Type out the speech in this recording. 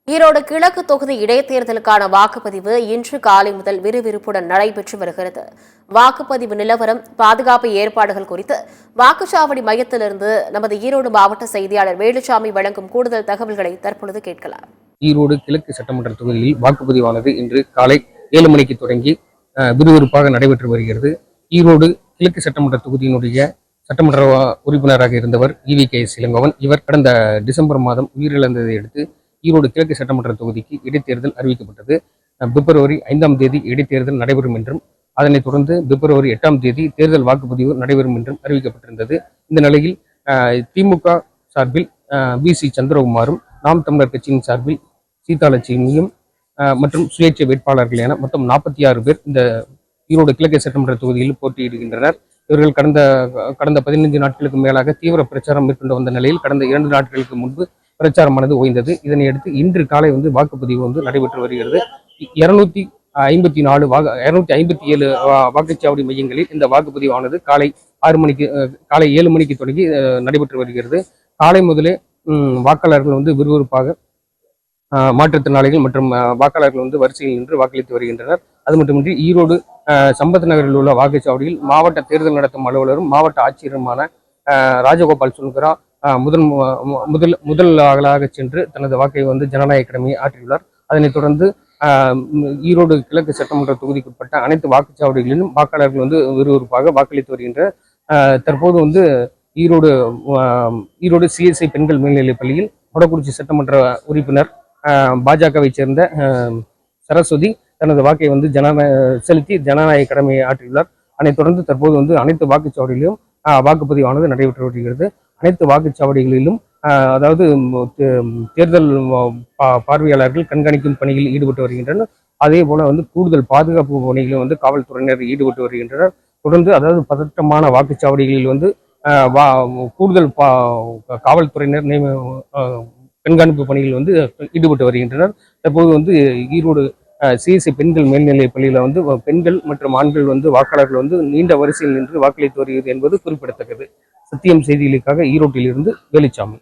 ஈரோடு கிழக்கு தொகுதி இடைத்தேர்தலுக்கான வாக்குப்பதிவு இன்று காலை முதல் விறுவிறுப்புடன் நடைபெற்று வருகிறது. வாக்குப்பதிவு நிலவரம், பாதுகாப்பு ஏற்பாடுகள் குறித்து வாக்குச்சாவடி மையத்திலிருந்து நமது ஈரோடு மாவட்ட செய்தியாளர் வேலுச்சாமி வழங்கும் கூடுதல் தகவல்களை தற்பொழுது கேட்கலாம். ஈரோடு கிழக்கு சட்டமன்ற தொகுதியில் வாக்குப்பதிவானது இன்று காலை 7 மணிக்கு தொடங்கி விறுவிறுப்பாக நடைபெற்று வருகிறது. ஈரோடு கிழக்கு சட்டமன்ற தொகுதியினுடைய சட்டமன்ற உறுப்பினராக இருந்தவர் EVKS இளங்கோவன். இவர் கடந்த டிசம்பர் மாதம் உயிரிழந்ததை அடுத்து ஈரோடு கிழக்கு சட்டமன்ற தொகுதிக்கு இடைத்தேர்தல் அறிவிக்கப்பட்டது. பிப்ரவரி 5ஆம் தேதி இடைத்தேர்தல் நடைபெறும் என்றும், அதனைத் தொடர்ந்து பிப்ரவரி 8ஆம் தேதி தேர்தல் வாக்குப்பதிவு நடைபெறும் என்றும் அறிவிக்கப்பட்டிருந்தது. இந்த நிலையில் திமுக சார்பில் VC சந்திரகுமாரும், நாம் தமிழர் கட்சியின் சார்பில் சீதாலட்சுமியும் மற்றும் சுயேட்சை வேட்பாளர்கள் என மொத்தம் 46 பேர் இந்த ஈரோடு கிழக்கு சட்டமன்ற தொகுதியில் போட்டியிடுகின்றனர். இவர்கள் கடந்த 15 நாட்களுக்கு மேலாக தீவிர பிரச்சாரம் மேற்கொண்டு வந்த நிலையில் கடந்த 2 நாட்களுக்கு முன்பு பிரச்சாரமானது ஓய்ந்தது. இதனையடுத்து இன்று காலை வாக்குப்பதிவு நடைபெற்று வருகிறது. 257 வாக்குச்சாவடி மையங்களில் இந்த வாக்குப்பதிவானது காலை 7 மணிக்கு தொடங்கி நடைபெற்று வருகிறது. காலை முதலே வாக்காளர்கள் விறுவிறுப்பாக மாற்றுத்திறனாளிகள் மற்றும் வாக்காளர்கள் வரிசையில் நின்று வாக்களித்து வருகின்றனர். அது மட்டுமின்றி ஈரோடு சம்பத் நகரில் உள்ள வாக்குச்சாவடியில் மாவட்ட தேர்தல் நடத்தும் அலுவலரும் மாவட்ட ஆட்சியருமான ராஜகோபால் சுன்கரா முதலாக சென்று தனது வாக்கை ஜனநாயக கடமையை ஆற்றியுள்ளார். அதனைத் தொடர்ந்து ஈரோடு கிழக்கு சட்டமன்ற தொகுதிக்குட்பட்ட அனைத்து வாக்குச்சாவடிகளிலும் வாக்காளர்கள் விறுவிறுப்பாக வாக்களித்து வருகின்றனர். தற்போது ஈரோடு CSI பெண்கள் மேல்நிலைப் பள்ளியில் மொடக்குறிச்சி சட்டமன்ற உறுப்பினர் பாஜகவை சேர்ந்த சரஸ்வதி தனது வாக்கை செலுத்தி ஜனநாயக கடமையை ஆற்றியுள்ளார். அதனைத் தொடர்ந்து தற்போது அனைத்து வாக்குச்சாவடிகளிலும் வாக்குப்பதிவானது நடைபெற்று வருகிறது. அனைத்து வாக்குச்சாவடிகளிலும் அதாவது தேர்தல் பார்வையாளர்கள் கண்காணிக்கும் பணியில் ஈடுபட்டு வருகின்றனர். அதே போல கூடுதல் பாதுகாப்பு பணிகளில் காவல்துறையினர் ஈடுபட்டு வருகின்றனர். தொடர்ந்து அதாவது பதற்றமான வாக்குச்சாவடிகளில் கூடுதல் காவல்துறையினர் கண்காணிப்பு பணியில் ஈடுபட்டு வருகின்றனர். தற்போது ஈரோடு CSI பெண்கள் மேல்நிலைப் பள்ளியில் பெண்கள் மற்றும் ஆண்கள் வாக்காளர்கள் நீண்ட வரிசையில் நின்று வாக்களித்து வருகிறது என்பது குறிப்பிடத்தக்கது. சத்தியம் செய்திகளுக்காக ஈரோட்டில் இருந்து வேலுச்சாமி.